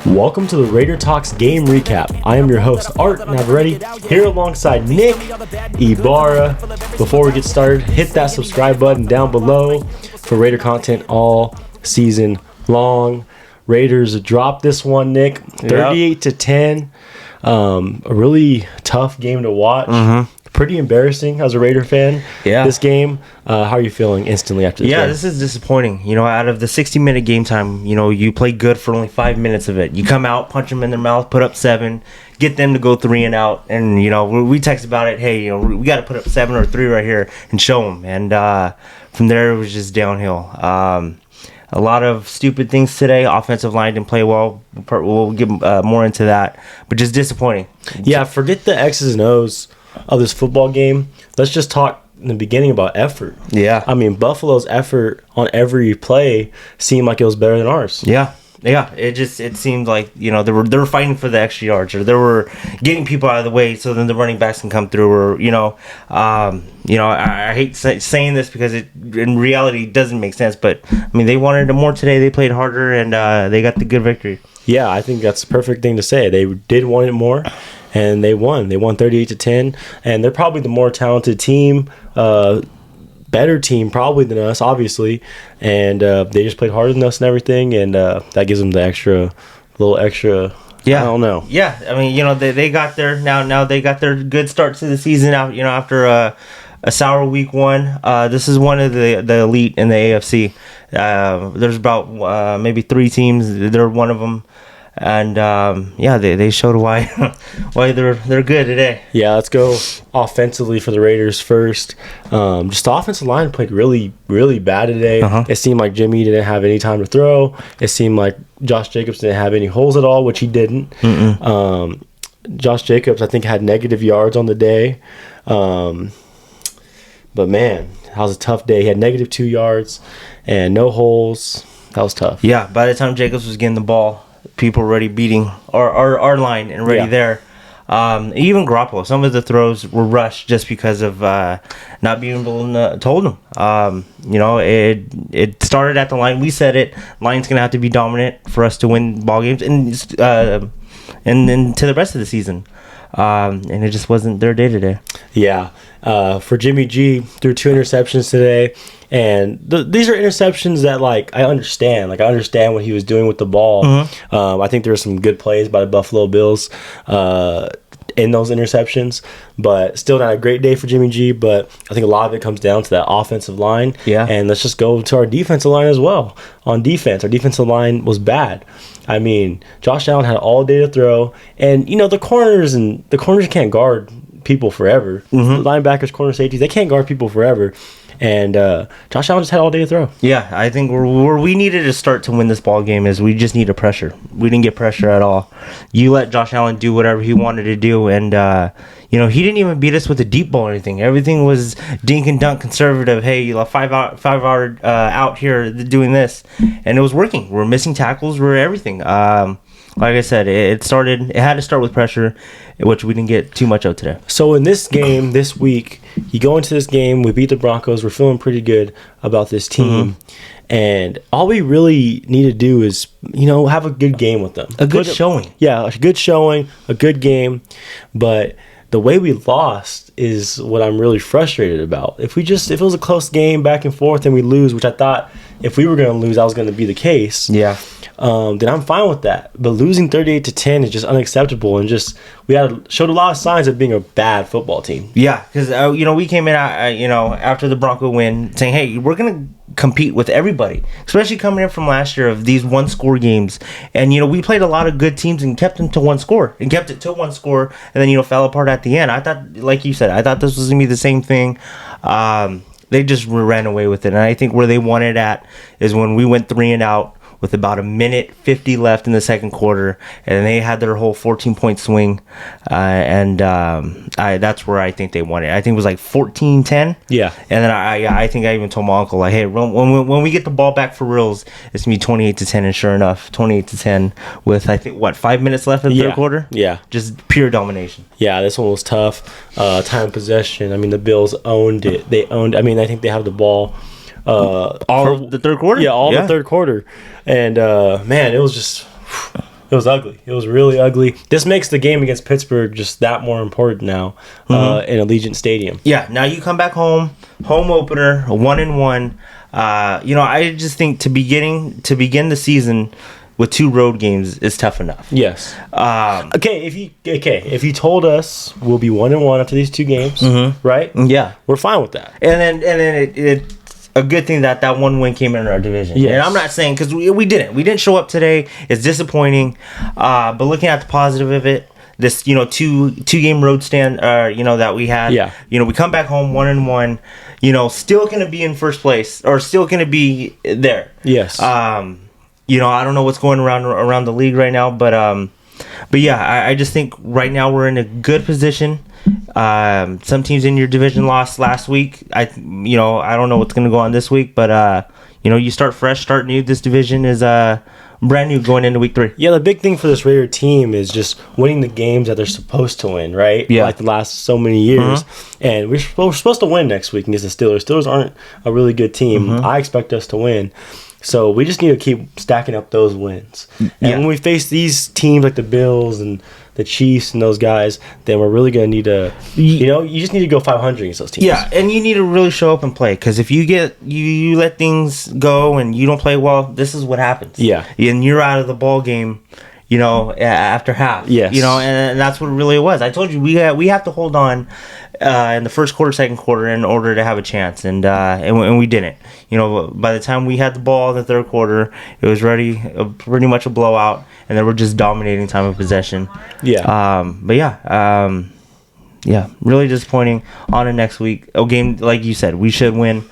Welcome to the Raider Talks game recap. I am your host, Art Navarrete, here alongside Nick Ibarra. Before we get started, hit that subscribe button down below for Raider content all season long. Raiders dropped this one, Nick, 38-10. A really tough game to watch. Pretty embarrassing as a Raider fan. This game. How are you feeling instantly after this game? This is disappointing. You know, out of the 60-minute game time, you know, you play good for only 5 minutes of it. You come out, punch them in their mouth, put up 7, get them to go 3 and out. And, you know, we text about it. Hey, you know, we got to put up 7 or 3 right here and show them. And from there, it was just downhill. A lot of stupid things today. Offensive line didn't play well. We'll get more into that. But just disappointing. Yeah, forget the X's and O's of this football game. Let's just talk in the beginning about effort. Yeah. I mean, Buffalo's effort on every play seemed like it was better than ours. Yeah. It seemed like, you know, they were fighting for the extra yards, or they were getting people out of the way so then the running backs can come through, or I hate saying this because it in reality doesn't make sense, but I mean, they wanted more today. They played harder and they got the good victory. Yeah, I think that's the perfect thing to say. They did want it more. And they won. They won 38-10, and they're probably the more talented team, better team probably than us, obviously. And they just played harder than us and everything, and that gives them the little extra. Yeah, I don't know. Yeah, I mean, you know, they got their now they got their good start to the season out. You know, after a sour week 1. This is one of the elite in the AFC. There's about maybe 3 teams. They're one of them. And they showed why they're good today. Yeah, let's go offensively for the Raiders first. Just the offensive line played really, really bad today. It seemed like Jimmy didn't have any time to throw. It seemed like Josh Jacobs didn't have any holes at all, which he didn't. Josh Jacobs, I think, had negative yards on the day. But man, that was a tough day. He had negative 2 yards and no holes. That was tough. Yeah, by the time Jacobs was getting the ball, people were already beating our line and ready there. Even Garoppolo, some of the throws were rushed just because of not being able to hold them. It started at the line. We said it. Line's going to have to be dominant for us to win ball games and then to the rest of the season. And it just wasn't their day today. Yeah. For Jimmy G, threw 2 interceptions today. And these are interceptions that, like, I understand. Like, I understand what he was doing with the ball. I think there were some good plays by the Buffalo Bills in those interceptions. But still not a great day for Jimmy G. But I think a lot of it comes down to that offensive line. Yeah. And let's just go to our defensive line as well. On defense, our defensive line was bad. I mean, Josh Allen had all day to throw. And, you know, the corners can't guard people forever. Linebackers, corner safeties, they can't guard people forever. And Josh Allen just had all day to throw. Yeah, I think where we needed to start to win this ball game is we just need a pressure. We didn't get pressure at all. You let Josh Allen do whatever he wanted to do, and he didn't even beat us with a deep ball or anything. Everything was dink and dunk conservative. Hey, you left 5 hour out here doing this, and it was working. We're missing tackles. We're everything. Like I said, it had to start with pressure, which we didn't get too much of today. So in this game, this week, you go into this game, we beat the Broncos, we're feeling pretty good about this team, and all we really need to do is, have a good game with them. A good showing. Yeah, a good showing, a good game, but the way we lost is what I'm really frustrated about. If it was a close game back and forth and we lose, which I thought if we were going to lose, that was going to be the case. Yeah. Then I'm fine with that. But losing 38-10 is just unacceptable, and we showed a lot of signs of being a bad football team. Yeah, because we came in after the Bronco win saying, hey, we're gonna compete with everybody, especially coming in from last year of these 1-score games. And we played a lot of good teams and kept them to 1 score and kept it to 1 score, and then fell apart at the end. I thought, like you said, this was gonna be the same thing. They just ran away with it, and I think where they won it at is when we went 3 and out with about 1:50 left in the second quarter, and they had their whole 14-point swing, that's where I think they won it. I think it was like 14-10. Yeah. And then I think I even told my uncle, like, hey, when we get the ball back for reals, it's going to be 28-10, and sure enough, 28-10 with, I think, 5 minutes left in the third quarter? Yeah. Just pure domination. Yeah, this one was tough. Time of possession, I mean, the Bills owned it. I think they have the ball all the third quarter? Yeah, the third quarter. And, man, it was just It was ugly. It was really ugly. This makes the game against Pittsburgh just that more important now in Allegiant Stadium. Yeah, now you come back home opener, 1-1. I just think to begin the season with 2 road games is tough enough. Yes. If you told us we'll be 1-1 after these 2 games, right? Yeah, we're fine with that. And then it's a good thing that 1 win came in our division. Yes. And I'm not saying because we didn't show up today. It's disappointing. But looking at the positive of it, this 2-game road stand that we had. Yeah. We come back home 1-1. Still gonna be in first place or still gonna be there. Yes. I don't know what's going around the league right now, but yeah, I just think right now we're in a good position. Some teams in your division lost last week. I don't know what's going to go on this week, but you start fresh, start new. This division is brand new going into week 3. Yeah, the big thing for this Raider team is just winning the games that they're supposed to win, right? Yeah. Like the last so many years. And we're supposed to win next week against the Steelers. Steelers aren't a really good team. I expect us to win. So we just need to keep stacking up those wins. And when we face these teams like the Bills and the Chiefs and those guys, then we're really going to need to, you just need to go 500 against those teams. Yeah, and you need to really show up and play because if you let things go and you don't play well, this is what happens. Yeah. And you're out of the ball game, after half. Yes. And that's what it really was. I told you we have to hold on in the first quarter, second quarter in order to have a chance, and we didn't. By the time we had the ball in the third quarter, it was pretty much a blowout, and then we're just dominating time of possession. Yeah. Really disappointing. On to next week, a game like you said, we should win,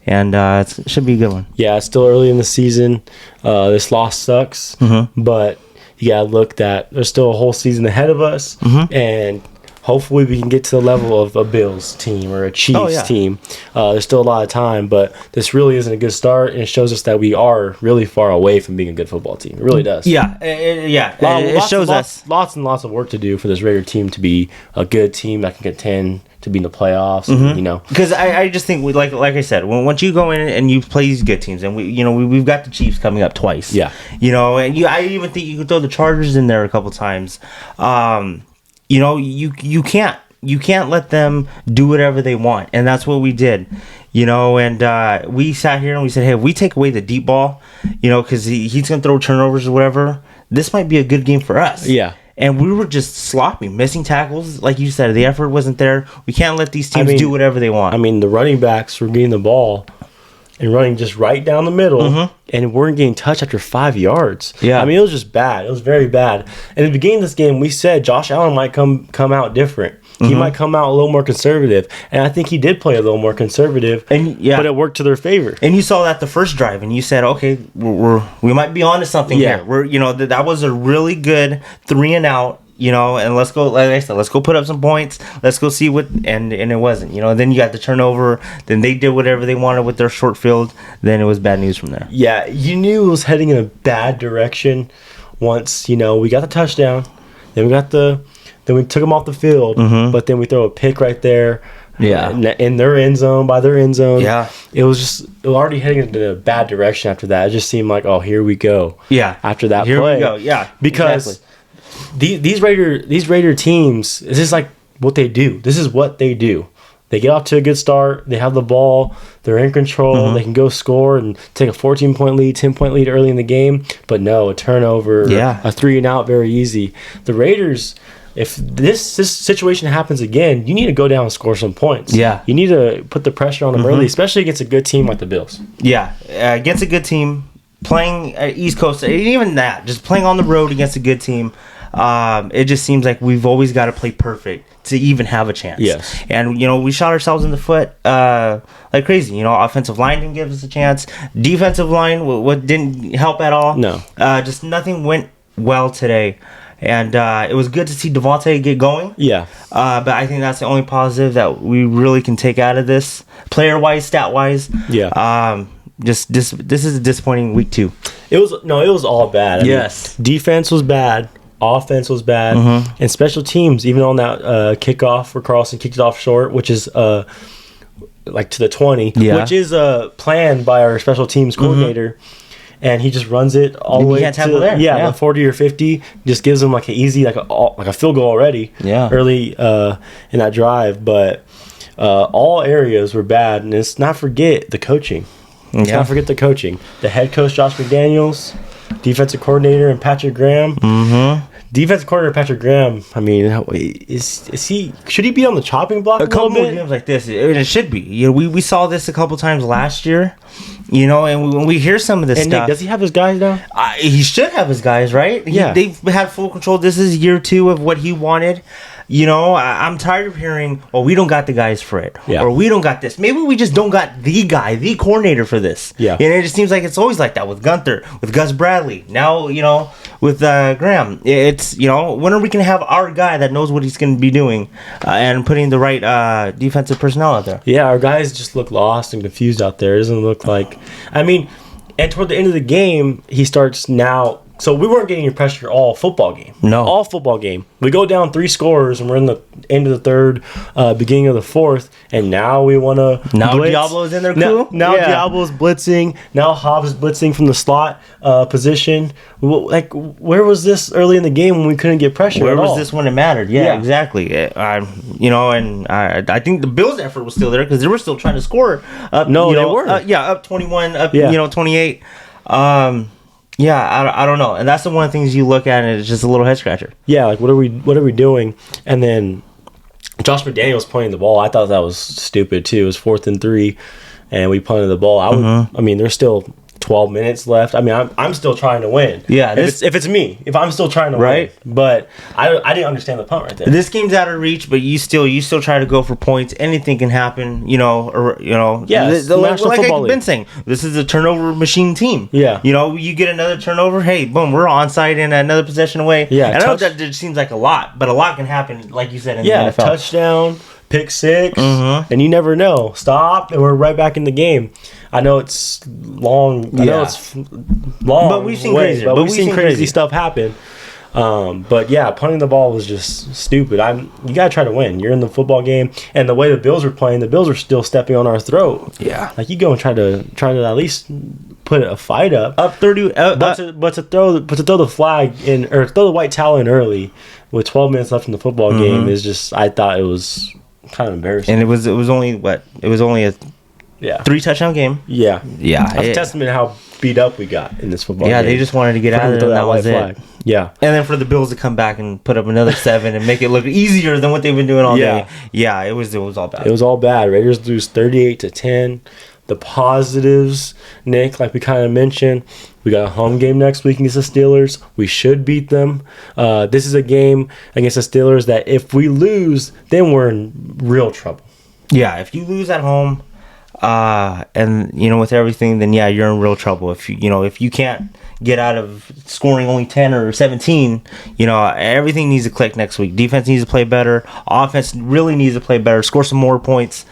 and it should be a good one. Yeah, it's still early in the season. This loss sucks, but you gotta look that there's still a whole season ahead of us, and hopefully we can get to the level of a Bills team or a Chiefs team. There's still a lot of time, but this really isn't a good start, and it shows us that we are really far away from being a good football team. It really does. Yeah, it shows us lots and lots of work to do for this Raider team to be a good team that can contend to be in the playoffs. Because I just think like I said, once you go in and you play these good teams, and we've got the Chiefs coming up twice. Yeah, and I even think you could throw the Chargers in there a couple times. You can't let them do whatever they want, and that's what we did. And we sat here and we said, hey, if we take away the deep ball, because he's gonna throw turnovers or whatever, this might be a good game for us. Yeah. And we were just sloppy, missing tackles. Like you said, the effort wasn't there. We can't let these teams do whatever they want. The running backs were getting the ball and running just right down the middle, and weren't getting touched after 5 yards. Yeah. It was just bad. It was very bad. And at the beginning of this game, we said Josh Allen might come out different. He might come out a little more conservative, and I think he did play a little more conservative. But it worked to their favor. And you saw that the first drive, and you said, "Okay, we might be onto something here." That was a really good 3 and out. And let's go. Like I said, let's go put up some points. Let's go see what. And it wasn't. Then you got the turnover. Then they did whatever they wanted with their short field. Then it was bad news from there. Yeah, you knew it was heading in a bad direction. Once we got the touchdown, then we took them off the field, but then we throw a pick right there. Yeah. In their end zone, by their end zone. Yeah. It was already heading into a bad direction after that. It just seemed like, oh, here we go. Yeah. After that here play. we go. Yeah. Because these Raider teams, this is like what they do. This is what they do. They get off to a good start. They have the ball. They're in control. They can go score and take a 14-point lead, 10-point lead early in the game. But no, a turnover, a 3 and out, very easy. The Raiders, if this situation happens again, you need to go down and score some points. Yeah. You need to put the pressure on them early, especially against a good team like the Bills. Yeah. Against a good team, playing East Coast, even that, just playing on the road against a good team, it just seems like we've always got to play perfect to even have a chance. Yes. And, we shot ourselves in the foot like crazy. Offensive line didn't give us a chance. Defensive line, what didn't help at all. No. Just nothing went well today. And it was good to see Devontae get going. Yeah. But I think that's the only positive that we really can take out of this, player-wise, stat-wise. Yeah. This is a disappointing week 2. It was all bad. Yes. Defense was bad. Offense was bad. And special teams, even on that kickoff where Carlson kicked it off short, which is like to the 20, which is planned by our special teams coordinator. and he just runs it all the way can't to tackle there. the 40 or 50. Just gives him like an easy like a field goal already. Yeah. Early in that drive, but all areas were bad, and let's not forget the coaching. Let's not forget the coaching. The head coach Josh McDaniels, defensive coordinator and Patrick Graham. Mm-hmm. Defensive coordinator Patrick Graham. I mean, should he be on the chopping block A couple little more bit? games like this, it should be. You know, we saw this a couple times last year. You know, and when we hear some of this And stuff, Nick, does he have his guys now? He should have his guys, right? Yeah. They've had full control. This is year 2 of what he wanted. You know, I'm tired of hearing, well, we don't got the guys for it. Yeah. Or we don't got this. Maybe we just don't got the guy, the coordinator for this. Yeah. And it just seems like it's always like that with Gunther, with Gus Bradley. Now, you know, with Graham. It's, you know, when are we going to have our guy that knows what he's going to be doing and putting the right defensive personnel out there? Yeah, our guys just look lost and confused out there. It doesn't look like... I mean, and toward the end of the game, he starts now... So we weren't getting any pressure all football game. No. All football game. We go down 3 scores, and we're in the end of the third, beginning of the fourth, and now we want to Now Diablo's in there, cool? Now Yeah. Diablo's blitzing. Now Hobbs is blitzing from the slot position. Like, where was this early in the game when we couldn't get pressure Where at was all? this when it mattered? Yeah, Yeah. exactly. You know, and I think the Bills' effort was still there because they were still trying to score. Up, No, you they know, weren't. up 21, up Yeah. 28. Yeah, I don't know, and that's the one of the things you look at, and it's just a little head scratcher. Yeah, like what are we doing? And then Josh McDaniels pointing the ball. I thought that was stupid too. It was 4th and 3, and we punted the ball. I mean, there's still 12 minutes left. I mean, I'm still trying to win. Yeah, if it's me, if I'm still trying to Right. win. But I didn't understand the punt right there. This game's out of reach, but you still try to go for points. Anything can happen, you know. Or Yeah, it's the National like Football I've been League. saying, this is a turnover machine team. Yeah. you know, you get another turnover, hey, boom, we're onside and another possession away. Yeah, and I know touch- that just seems like a lot, but a lot can happen, like you said in Yeah, the NFL. touchdown, pick 6, and you never know. Stop, and we're right back in the game. I know it's long. I know Yeah. it's long, But we've seen way, crazier. But But we've we've seen seen crazy crazier. stuff happen. But yeah, punting the ball was just stupid. You gotta try to win. You're in the football game, and the way the Bills were playing, the Bills were still stepping on our throat. Yeah. Like you go and try to at least put a fight up. 30. But to throw the flag in or throw the white towel in early with 12 minutes left in the football game is just. I thought it was kind of embarrassing. and it was only what? It was only a Yeah. 3 touchdown game. Yeah. Yeah. That's a testament to how beat up we got in this football game. They just wanted to get For out them of to it, throw and that white was it. Yeah. And then for the Bills to come back and put up another 7 and make it look easier than what they've been doing all Yeah. day. Yeah, it was all bad. It was all bad. Raiders lose 38-10. The positives, Nick, like we kind of mentioned, we got a home game next week against the Steelers. We should beat them. This is a game against the Steelers that if we lose, then we're in real trouble. Yeah, if you lose at home, and you know with everything, then yeah, you're in real trouble. If you can't get out of scoring only 10 or 17, everything needs to click next week. Defense needs to play better. Offense really needs to play better. Score some more points.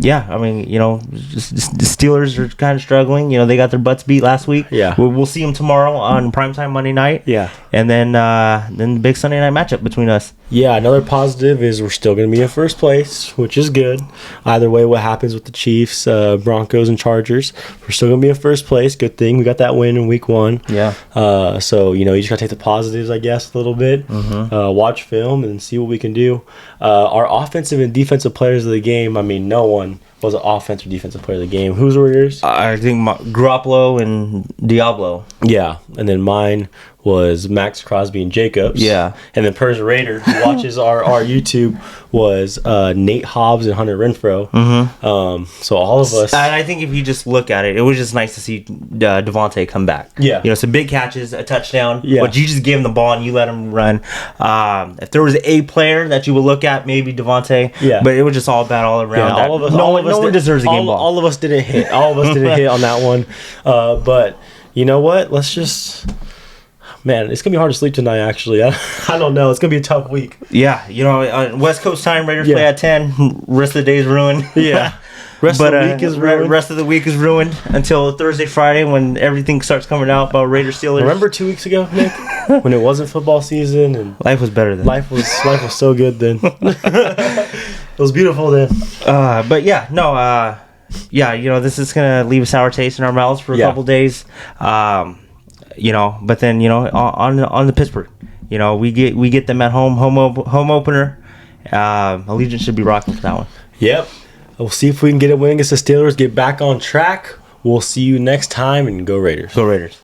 Yeah, I mean, the Steelers are kind of struggling. They got their butts beat last week. Yeah. We'll see them tomorrow on primetime Monday night. Yeah. And then the big Sunday night matchup between us. Yeah, another positive is we're still going to be in first place, which is good. Either way, what happens with the Chiefs, Broncos, and Chargers, we're still going to be in first place. Good thing we got that win in week 1. Yeah. So, you just got to take the positives, I guess, a little bit. Watch film and see what we can do. Our offensive and defensive players of the game, I mean, no one was an offensive or defensive player of the game. Whose were yours? I think Garoppolo and Diablo. Yeah, and then mine was Max Crosby and Jacobs. Yeah. And then Persia Raider, who watches our YouTube, was Nate Hobbs and Hunter Renfro. So all of us. And I think if you just look at it, it was just nice to see Devontae come back. Yeah. Some big catches, a touchdown. Yeah. But you just gave him the ball and you let him run. If there was a player that you would look at, maybe Devontae. Yeah. But it was just all bad all around. Yeah, all of us. No one deserves a game ball. All of us didn't hit. All of us didn't hit on that one. But you know what? Let's just. Man, it's gonna be hard to sleep tonight. Actually, I don't know. It's gonna be a tough week. Yeah. West Coast time, Raiders Yeah. play at 10. Rest of the day is ruined. Yeah. Rest of the week is ruined. Rest of the week is ruined until Thursday, Friday when everything starts coming out about Raiders Steelers. Remember 2 weeks ago, Nick, when it wasn't football season and Life was better then. life was so good then. It was beautiful then. But yeah, no. yeah, this is gonna leave a sour taste in our mouths for a couple days. But then on the Pittsburgh, we get them at home opener. Allegiant should be rocking for that one. Yep. We'll see if we can get a win against the Steelers. Get back on track. We'll see you next time, and go Raiders. Go Raiders.